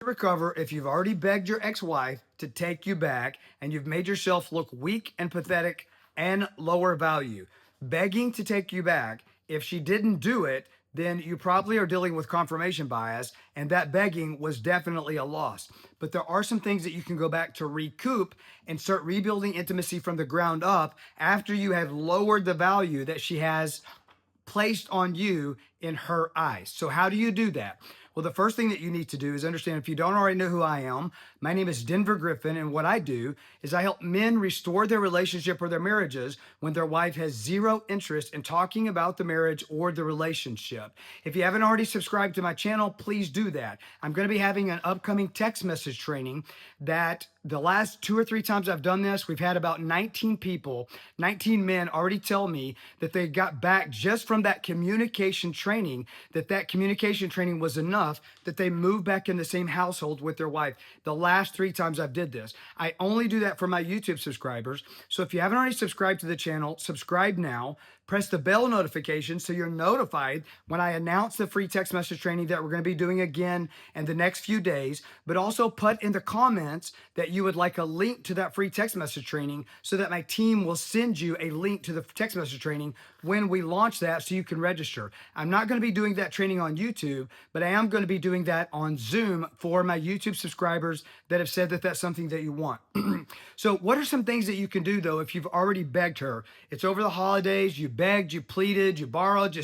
recover if you've already begged your ex-wife to take you back and you've made yourself look weak and pathetic and lower value. Begging to take you back, if she didn't do it, then you probably are dealing with confirmation bias, and that begging was definitely a loss. But there are some things that you can go back to recoup and start rebuilding intimacy from the ground up after you have lowered the value that she has placed on you in her eyes. So how do you do that? Well, the first thing that you need to do is understand, if you don't already know who I am, my name is Griffin, and what I do is I help men restore their relationship or their marriages when their wife has zero interest in talking about the marriage or the relationship. If you haven't already subscribed to my channel, please do that. I'm going to be having an upcoming text message training that the last 2 or 3 times I've done this, we've had about 19 people, 19 men already tell me that they got back just from that communication training, that communication training was enough that they moved back in the same household with their wife. The last 3 times I've did this. I only do that for my YouTube subscribers. So if you haven't already subscribed to the channel, subscribe now. Press the bell notification so you're notified when I announce the free text message training that we're going to be doing again in the next few days. But also put in the comments that you would like a link to that free text message training so that my team will send you a link to the text message training when we launch that so you can register. I'm not going to be doing that training on YouTube, but I am going to be doing that on Zoom for my YouTube subscribers that have said that that's something that you want. So what are some things that you can do, though, if you've already begged her? It's over the holidays, you begged, you pleaded, you borrowed,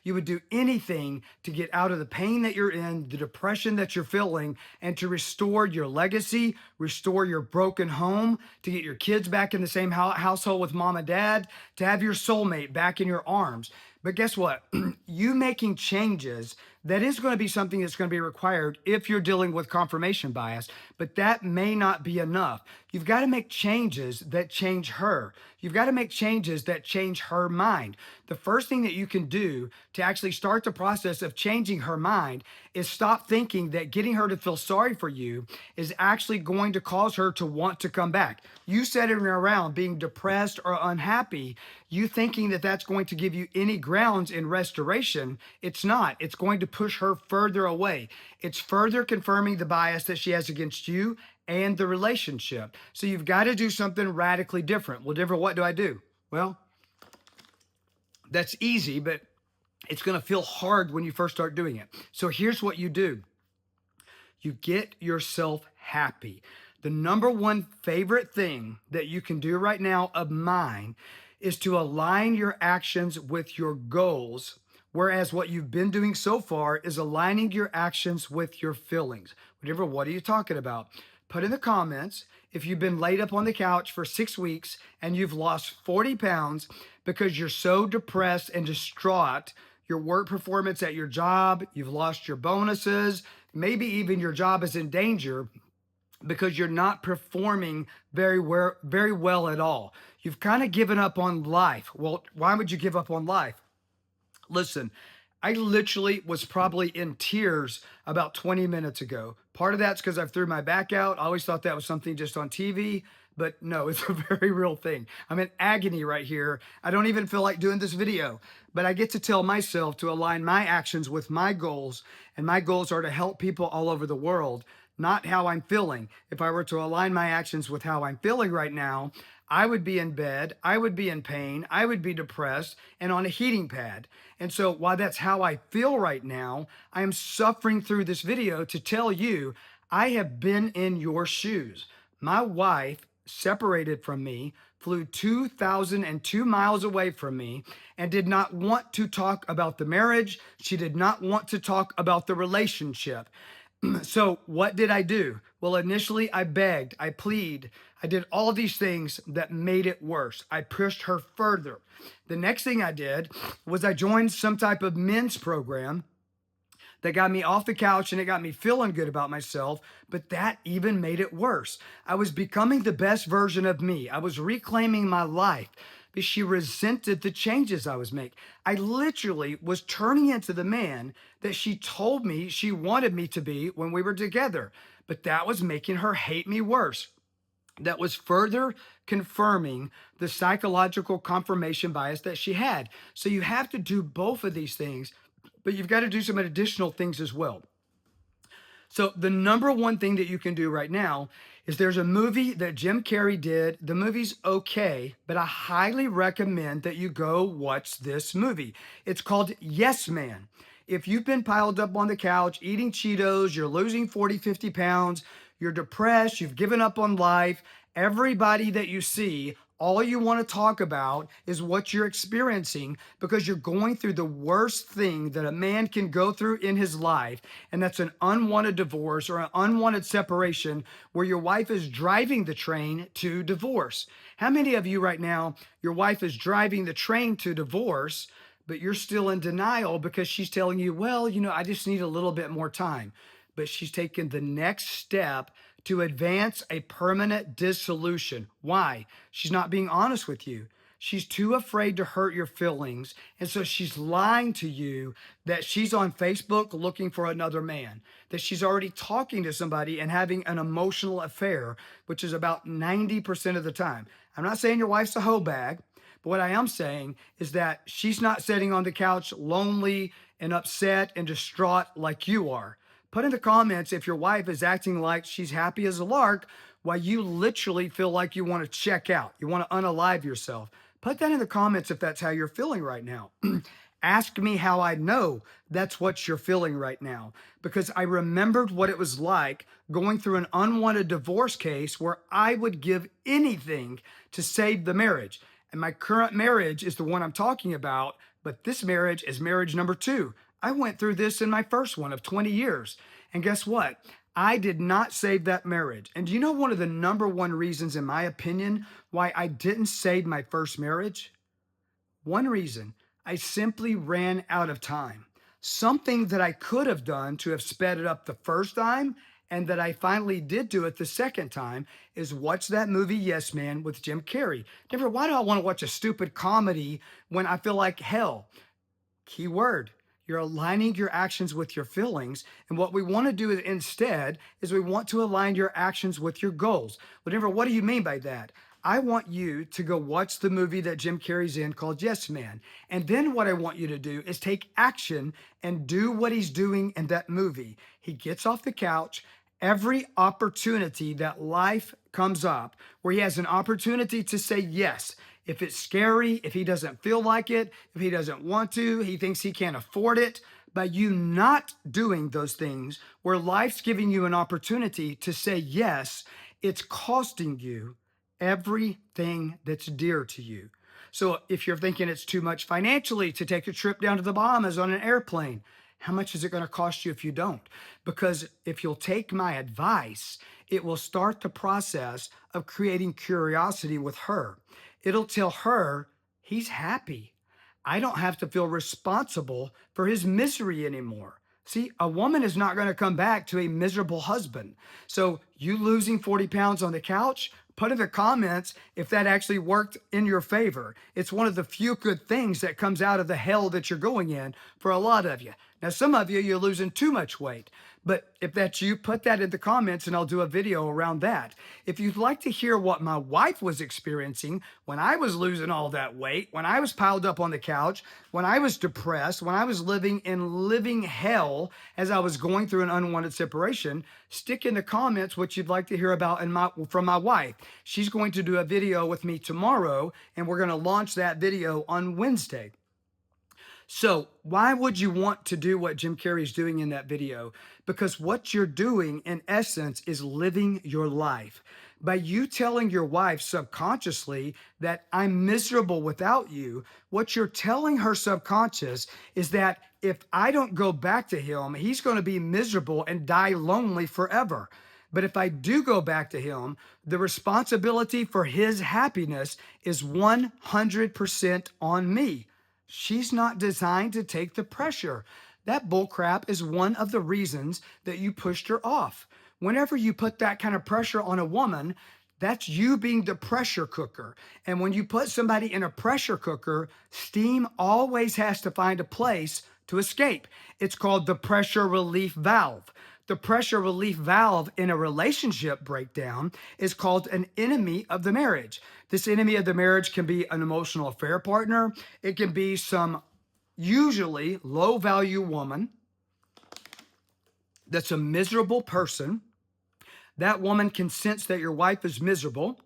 you would do anything to get out of the pain that you're in, the depression that you're feeling, and to restore your legacy, restore your broken home, to get your kids back in the same household with mom and dad, to have your soulmate back in your arms. But guess what? You making changes, that is going to be something that's going to be required if you're dealing with confirmation bias, but that may not be enough. You've got to make changes that change her. You've got to make changes that change her mind. The first thing that you can do to actually start the process of changing her mind is stop thinking that getting her to feel sorry for you is actually going to cause her to want to come back. You sitting around being depressed or unhappy, you thinking that that's going to give you any grounds in restoration. It's not. It's going to push her further away. It's further confirming the bias that she has against you and the relationship. So you've got to do something radically different. Well, different, what do I do? Well, that's easy, but it's going to feel hard when you first start doing it. So here's what you do. You get yourself happy. The number one favorite thing that you can do right now of mine is to align your actions with your goals, whereas what you've been doing so far is aligning your actions with your feelings. What are you talking about? Put in the comments if you've been laid up on the couch for 6 weeks and you've lost 40 pounds because you're so depressed and distraught, your work performance at your job, you've lost your bonuses, maybe even your job is in danger because you're not performing very well at all. You've kind of given up on life. Well, why would you give up on life? Listen, I literally was probably in tears about 20 minutes ago. Part of that's because I threw my back out. I always thought that was something just on TV, but no, it's a very real thing. I'm in agony right here. I don't even feel like doing this video, but I get to tell myself to align my actions with my goals, and my goals are to help people all over the world, not how I'm feeling. If I were to align my actions with how I'm feeling right now, I would be in bed, I would be in pain, I would be depressed and on a heating pad. And so while that's how I feel right now, I am suffering through this video to tell you I have been in your shoes. My wife separated from me, flew 2,002 miles away from me, and did not want to talk about the marriage. She did not want to talk about the relationship. So what did I do? Well, initially I begged, I plead, I did all these things that made it worse. I pushed her further. The next thing I did was I joined some type of men's program that got me off the couch and it got me feeling good about myself, but that even made it worse. I was becoming the best version of me. I was reclaiming my life. But she resented the changes I was making. I literally was turning into the man that she told me she wanted me to be when we were together. But that was making her hate me worse. That was further confirming the psychological confirmation bias that she had. So you have to do both of these things, but you've got to do some additional things as well. So the number one thing that you can do right now is there's a movie that Jim Carrey did. The movie's okay, but I highly recommend that you go watch this movie. It's called Yes Man. If you've been piled up on the couch eating Cheetos, you're losing 40, 50 pounds, you're depressed, you've given up on life, everybody that you see, all you want to talk about is what you're experiencing because you're going through the worst thing that a man can go through in his life. And that's an unwanted divorce or an unwanted separation where your wife is driving the train to divorce. How many of you right now, your wife is driving the train to divorce, but you're still in denial because she's telling you, well, I just need a little bit more time. But she's taken the next step to advance a permanent dissolution. Why? She's not being honest with you. She's too afraid to hurt your feelings. And so she's lying to you that she's on Facebook looking for another man, that she's already talking to somebody and having an emotional affair, which is about 90% of the time. I'm not saying your wife's a hoe bag, but what I am saying is that she's not sitting on the couch lonely and upset and distraught like you are. Put in the comments if your wife is acting like she's happy as a lark while you literally feel like you want to check out. You want to unalive yourself. Put that in the comments if that's how you're feeling right now. Ask me how I know that's what you're feeling right now. Because I remembered what it was like going through an unwanted divorce case where I would give anything to save the marriage. And my current marriage is the one I'm talking about, but this marriage is marriage number 2. I went through this in my first one of 20 years. And guess what? I did not save that marriage. And do you know one of the number one reasons, in my opinion, why I didn't save my first marriage? One reason, I simply ran out of time. Something that I could have done to have sped it up the first time and that I finally did do it the second time is watch that movie Yes Man with Jim Carrey. Never, why do I want to watch a stupid comedy when I feel like hell? Key word. You're aligning your actions with your feelings. And what we want to do instead is we want to align your actions with your goals. Whatever, what do you mean by that? I want you to go watch the movie that Jim Carrey's in called Yes Man. And then what I want you to do is take action and do what he's doing in that movie. He gets off the couch. Every opportunity that life comes up where he has an opportunity to say yes, if it's scary, if he doesn't feel like it, if he doesn't want to, he thinks he can't afford it. By you not doing those things where life's giving you an opportunity to say yes, it's costing you everything that's dear to you. So if you're thinking it's too much financially to take a trip down to the Bahamas on an airplane, how much is it going to cost you if you don't? Because if you'll take my advice, it will start the process of creating curiosity with her. It'll tell her he's happy. I don't have to feel responsible for his misery anymore. See, a woman is not going to come back to a miserable husband. So you losing 40 pounds on the couch, put in the comments if that actually worked in your favor. It's one of the few good things that comes out of the hell that you're going in for a lot of you. Now, some of you, you're losing too much weight. But if that's you, put that in the comments and I'll do a video around that. If you'd like to hear what my wife was experiencing when I was losing all that weight, when I was piled up on the couch, when I was depressed, when I was living in living hell as I was going through an unwanted separation, stick in the comments what you'd like to hear about from my wife. She's going to do a video with me tomorrow, and we're going to launch that video on Wednesday. So why would you want to do what Jim Carrey's doing in that video? Because what you're doing, in essence, is living your life. By you telling your wife subconsciously that I'm miserable without you, what you're telling her subconscious is that if I don't go back to him, he's going to be miserable and die lonely forever. But if I do go back to him, the responsibility for his happiness is 100% on me. She's not designed to take the pressure. That bullcrap is one of the reasons that you pushed her off. Whenever you put that kind of pressure on a woman, that's you being the pressure cooker. And when you put somebody in a pressure cooker, steam always has to find a place to escape. It's called the pressure relief valve. The pressure relief valve in a relationship breakdown is called an enemy of the marriage. This enemy of the marriage can be an emotional affair partner. It can be some usually low value woman that's a miserable person. That woman can sense that your wife is miserable.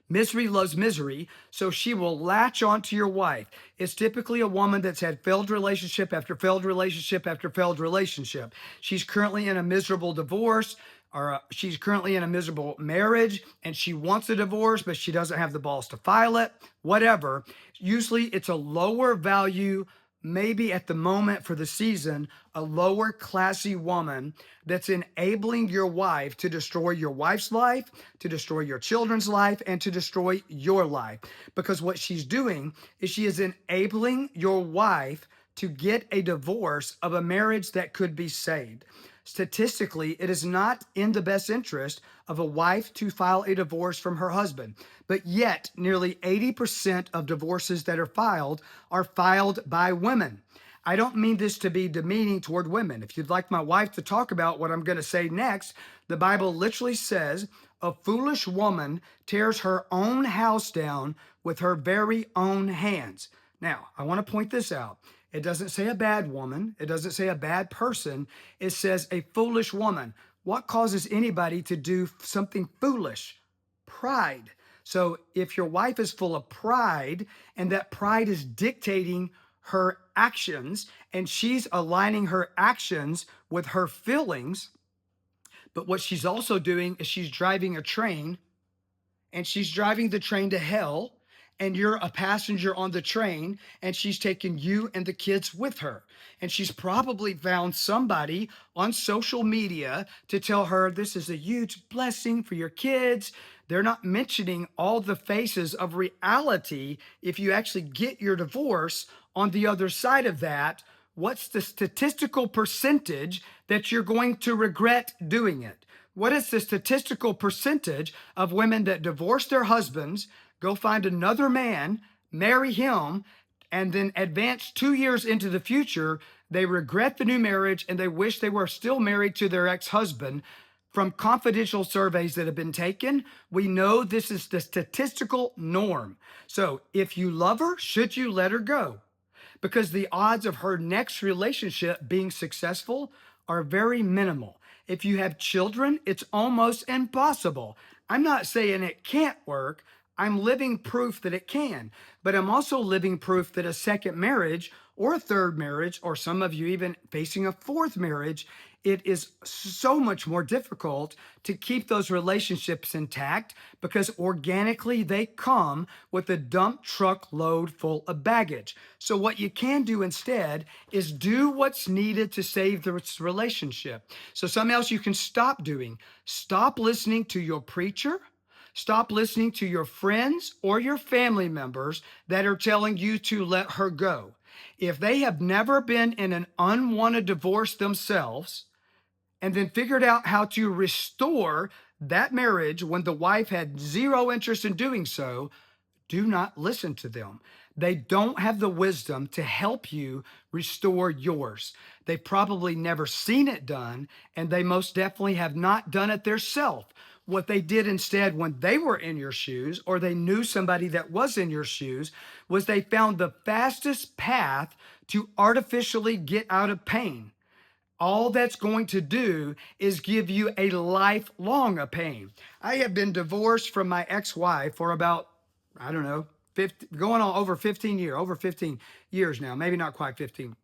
Misery loves misery, so she will latch onto your wife. It's typically a woman that's had failed relationship after failed relationship after failed relationship. She's currently in a miserable divorce, or she's currently in a miserable marriage, and she wants a divorce, but she doesn't have the balls to file it, whatever. Usually it's a lower value, maybe at the moment for the season, a lower classy woman that's enabling your wife to destroy your wife's life, to destroy your children's life, and to destroy your life. Because what she's doing is she is enabling your wife to get a divorce of a marriage that could be saved. Statistically, it is not in the best interest of a wife to file a divorce from her husband. But yet, nearly 80% of divorces that are filed by women. I don't mean this to be demeaning toward women. If you'd like my wife to talk about what I'm going to say next, the Bible literally says, a foolish woman tears her own house down with her very own hands. Now, I want to point this out. It doesn't say a bad woman. It doesn't say a bad person. It says a foolish woman. What causes anybody to do something foolish? Pride. So if your wife is full of pride and that pride is dictating her actions and she's aligning her actions with her feelings, but what she's also doing is she's driving a train, and she's driving the train to hell, and you're a passenger on the train, and she's taking you and the kids with her. And she's probably found somebody on social media to tell her this is a huge blessing for your kids. They're not mentioning all the faces of reality. If you actually get your divorce, on the other side of that, what's the statistical percentage that you're going to regret doing it? What is the statistical percentage of women that divorce their husbands, go find another man, marry him, and then advance 2 years into the future, they regret the new marriage and they wish they were still married to their ex-husband? From confidential surveys that have been taken, we know this is the statistical norm. So if you love her, should you let her go? Because the odds of her next relationship being successful are very minimal. If you have children, it's almost impossible. I'm not saying it can't work. I'm living proof that it can, but I'm also living proof that a second marriage or a third marriage, or some of you even facing a fourth marriage, it is so much more difficult to keep those relationships intact because organically they come with a dump truck load full of baggage. So what you can do instead is do what's needed to save the relationship. So something else you can stop doing. Stop listening to your preacher. Stop listening to your friends or your family members that are telling you to let her go. If they have never been in an unwanted divorce themselves and then figured out how to restore that marriage when the wife had zero interest in doing so, do not listen to them. They don't have the wisdom to help you restore yours. They've probably never seen it done, and they most definitely have not done it themselves. What they did instead when they were in your shoes, or they knew somebody that was in your shoes, was they found the fastest path to artificially get out of pain. All that's going to do is give you a lifelong of pain. I have been divorced from my ex-wife for about, I don't know, 50, going on over 15 years now, maybe not quite 15.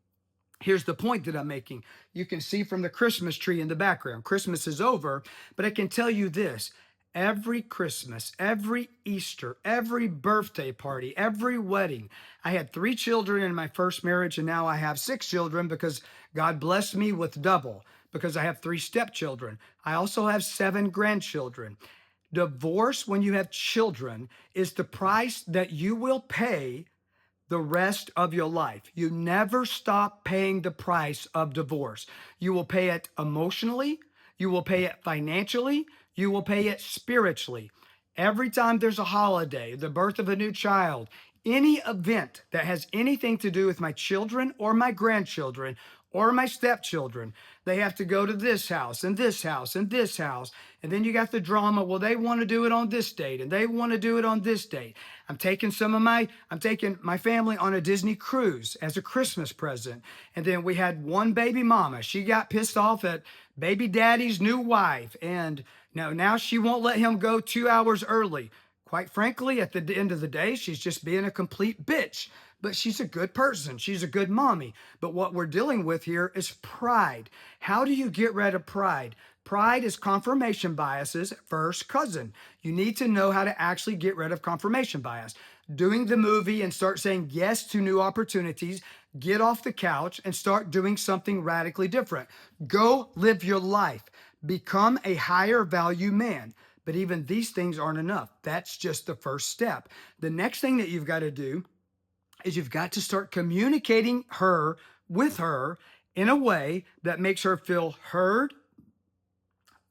Here's the point that I'm making. You can see from the Christmas tree in the background. Christmas is over, but I can tell you this. Every Christmas, every Easter, every birthday party, every wedding. I had 3 children in my first marriage, and now I have 6 children because God blessed me with double, because I have 3 stepchildren. I also have 7 grandchildren. Divorce, when you have children, is the price that you will pay the rest of your life. You never stop paying the price of divorce. You will pay it emotionally, you will pay it financially, you will pay it spiritually. Every time there's a holiday, the birth of a new child, any event that has anything to do with my children or my grandchildren Or my stepchildren, they have to go to this house and this house and this house. And then you got the drama. Well, they want to do it on this date and they want to do it on this date. I'm taking my family on a Disney cruise as a Christmas present. And then we had one baby mama. She got pissed off at baby daddy's new wife. And now she won't let him go 2 hours early. Quite frankly, at the end of the day, she's just being a complete bitch. But she's a good person. She's a good mommy. But what we're dealing with here is pride. How do you get rid of pride? Pride is confirmation bias's first cousin. You need to know how to actually get rid of confirmation bias. Doing the movie and start saying yes to new opportunities. Get off the couch and start doing something radically different. Go live your life. Become a higher value man. But even these things aren't enough. That's just the first step. The next thing that you've got to do is you've got to start communicating with her in a way that makes her feel heard,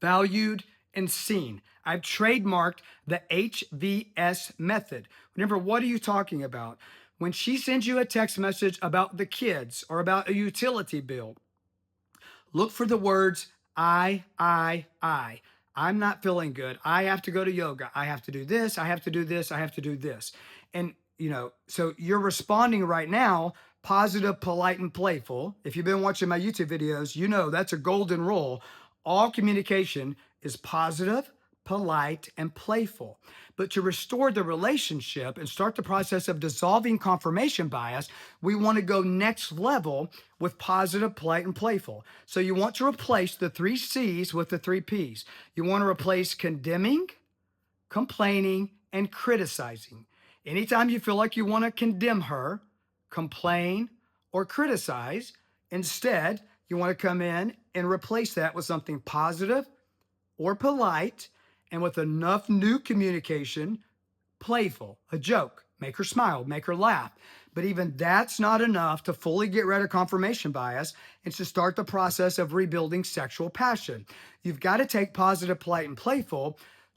valued, and seen. I've trademarked the HVS method. Remember, what are you talking about? When she sends you a text message about the kids or about a utility bill, look for the words I. I'm not feeling good. I have to go to yoga. I have to do this. I have to do this. I have to do this. And, so you're responding right now, positive, polite, and playful. If you've been watching my YouTube videos, that's a golden rule. All communication is positive, polite, and playful. But to restore the relationship and start the process of dissolving confirmation bias, we want to go next level with positive, polite, and playful. So you want to replace the 3 C's with the 3 P's. You want to replace condemning, complaining, and criticizing. Anytime you feel like you want to condemn her, complain, or criticize, instead, you want to come in and replace that with something positive or polite, and with enough new communication, playful, a joke, make her smile, make her laugh. But even that's not enough to fully get rid of confirmation bias and to start the process of rebuilding sexual passion. You've got to take positive, polite, and playful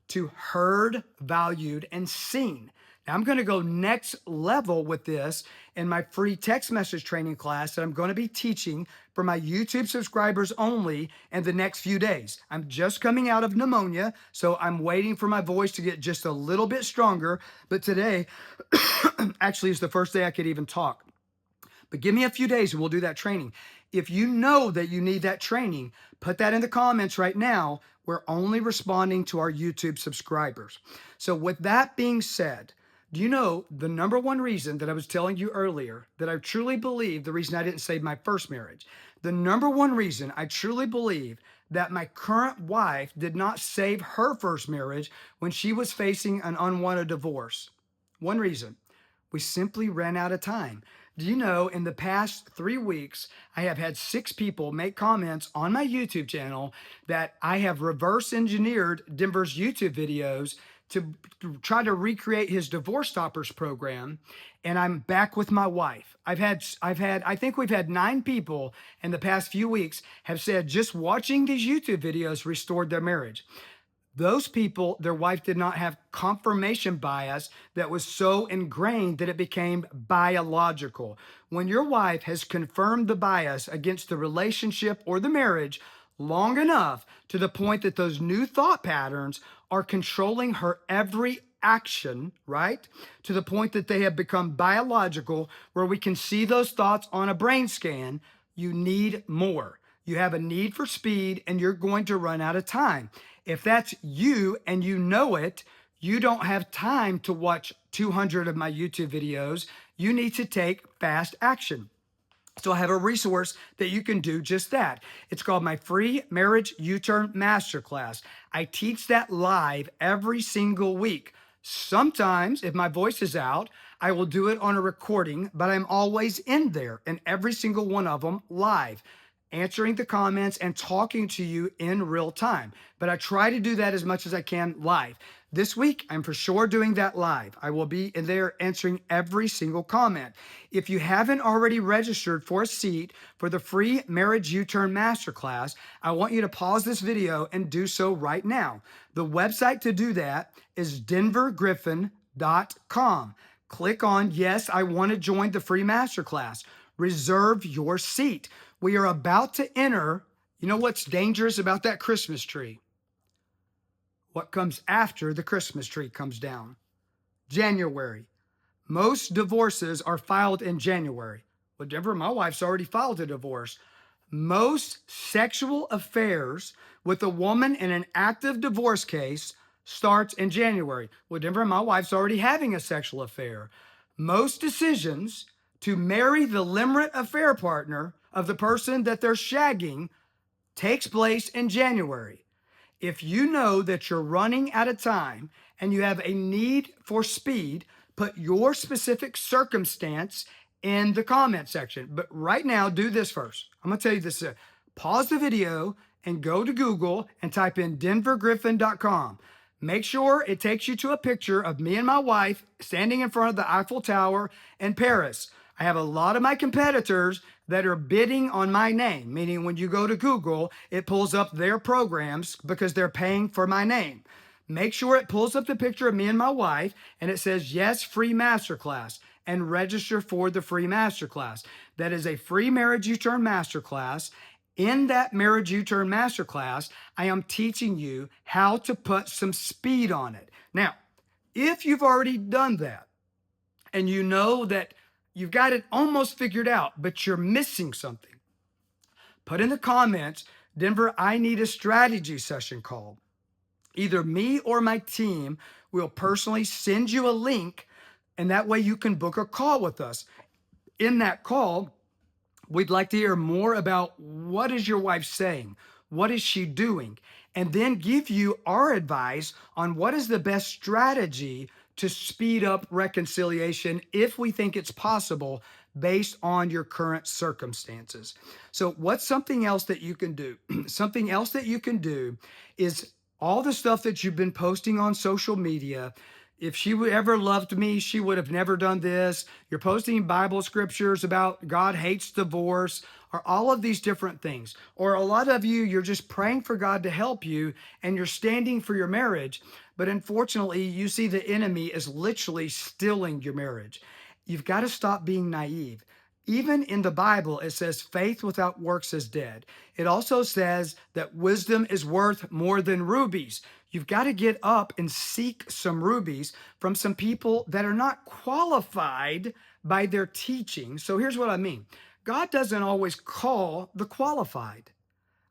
to heard, valued, and seen. Now, I'm going to go next level with this in my free text message training class that I'm going to be teaching for my YouTube subscribers only in the next few days. I'm just coming out of pneumonia, so I'm waiting for my voice to get just a little bit stronger. But today actually is the first day I could even talk. But give me a few days and we'll do that training. If you know that you need that training, put that in the comments right now. We're only responding to our YouTube subscribers. So with that being said, do you know the number one reason that I was telling you earlier that I truly believe the reason I didn't save my first marriage? The number one reason I truly believe that my current wife did not save her first marriage when she was facing an unwanted divorce. One reason, we simply ran out of time. Do you know, in the past 3 weeks, I have had 6 people make comments on my YouTube channel that I have reverse engineered Denver's YouTube videos to try to recreate his DivorceStoppers program, and I'm back with my wife. I think we've had 9 people in the past few weeks have said just watching these YouTube videos restored their marriage. Those people, their wife did not have confirmation bias that was so ingrained that it became biological. When your wife has confirmed the bias against the relationship or the marriage long enough to the point that those new thought patterns are controlling her every action, right? To the point that they have become biological, where we can see those thoughts on a brain scan, you need more. You have a need for speed and you're going to run out of time. If that's you and you know it, you don't have time to watch 200 of my YouTube videos. You need to take fast action. So I have a resource that you can do just that. It's called my free marriage U-turn masterclass. I teach that live every single week. Sometimes, if my voice is out, I will do it on a recording, but I'm always in there, in every single one of them live, answering the comments and talking to you in real time. But I try to do that as much as I can live. This week, I'm for sure doing that live. I will be in there answering every single comment. If you haven't already registered for a seat for the free Marriage U-Turn Masterclass, I want you to pause this video and do so right now. The website to do that is denvergriffin.com. Click on, yes, I want to join the free masterclass. Reserve your seat. We are about to enter, you know what's dangerous about that Christmas tree? What comes after the Christmas tree comes down? January. Most divorces are filed in January. Well, Denver, my wife's already filed a divorce. Most sexual affairs with a woman in an active divorce case starts in January. Well, Denver, my wife's already having a sexual affair. Most decisions to marry the limerent affair partner of the person that they're shagging takes place in January. If you know that you're running out of time and you have a need for speed, put your specific circumstance in the comment section. But right now, do this first. I'm going to tell you this. Pause the video and go to Google and type in denvergriffin.com. Make sure it takes you to a picture of me and my wife standing in front of the Eiffel Tower in Paris. I have a lot of my competitors that are bidding on my name, meaning when you go to Google, it pulls up their programs because they're paying for my name. Make sure it pulls up the picture of me and my wife and it says, yes, free masterclass, and register for the free masterclass. That is a free marriage U-turn masterclass. In that marriage U-turn masterclass, I am teaching you how to put some speed on it. Now, if you've already done that and you know that you've got it almost figured out, but you're missing something, put in the comments, Denver, I need a strategy session call. Either me or my team will personally send you a link, and that way you can book a call with us. In that call, we'd like to hear more about what is your wife saying? What is she doing? And then give you our advice on what is the best strategy to speed up reconciliation if we think it's possible based on your current circumstances. So what's something else that you can do? Something else that you can do is all the stuff that you've been posting on social media. If she would ever loved me, she would have never done this. You're posting Bible scriptures about God hates divorce, or all of these different things. Or a lot of you, you're just praying for God to help you and you're standing for your marriage. But unfortunately, you see the enemy is literally stealing your marriage. You've got to stop being naive. Even in the Bible, it says faith without works is dead. It also says that wisdom is worth more than rubies. You've got to get up and seek some rubies from some people that are not qualified by their teaching. So here's what I mean. God doesn't always call the qualified.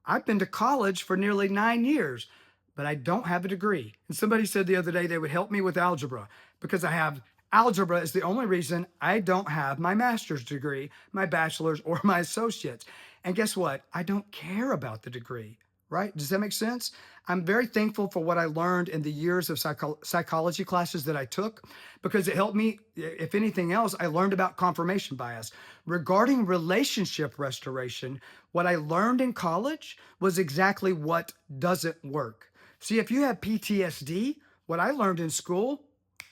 I've been to college for nearly 9 years, but I don't have a degree. And somebody said the other day they would help me with algebra because I have algebra is the only reason I don't have my master's degree, my bachelor's, or my associate's. And guess what? I don't care about the degree, right? Does that make sense? I'm very thankful for what I learned in the years of psychology classes that I took because it helped me. If anything else, I learned about confirmation bias. Regarding relationship restoration, what I learned in college was exactly what doesn't work. See, if you have PTSD, what I learned in school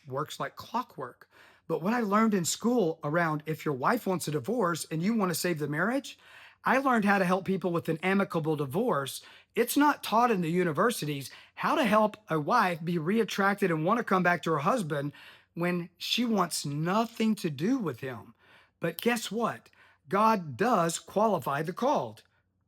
works like clockwork. But what I learned in school around if your wife wants a divorce and you want to save the marriage, I learned how to help people with an amicable divorce. It's not taught in the universities how to help a wife be reattracted and want to come back to her husband when she wants nothing to do with him. But guess what? God does qualify the called.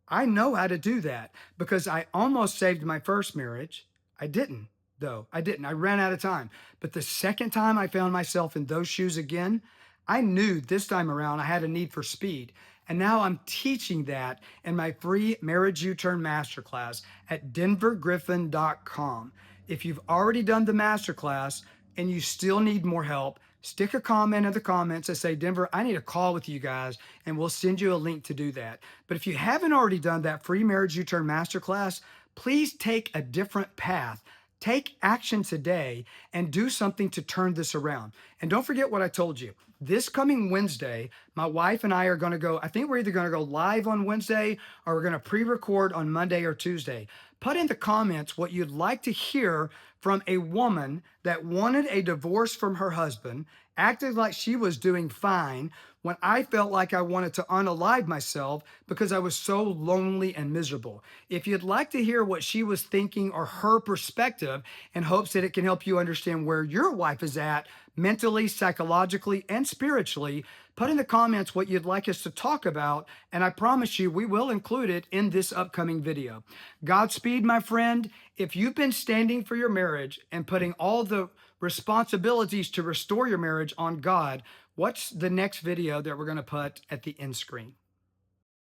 I know how to do that because I almost saved my first marriage. I didn't, though. I didn't. I ran out of time. But the second time I found myself in those shoes again, I knew this time around I had a need for speed. And now I'm teaching that in my free Marriage U-Turn Masterclass at denvergriffin.com. If you've already done the masterclass and you still need more help, stick a comment in the comments and say, Denver, I need a call with you guys, and we'll send you a link to do that. But if you haven't already done that free Marriage U-Turn Masterclass, please take a different path. Take action today and do something to turn this around. And don't forget what I told you. This coming Wednesday, my wife and I are going to go, I think we're either going to go live on Wednesday or we're going to pre-record on Monday or Tuesday. Put in the comments what you'd like to hear from a woman that wanted a divorce from her husband, acted like she was doing fine, when I felt like I wanted to unalive myself because I was so lonely and miserable. If you'd like to hear what she was thinking or her perspective, in hopes that it can help you understand where your wife is at mentally, psychologically, and spiritually, put in the comments what you'd like us to talk about, and I promise you we will include it in this upcoming video. Godspeed, my friend. If you've been standing for your marriage and putting all the responsibilities to restore your marriage on God, what's the next video that we're going to put at the end screen?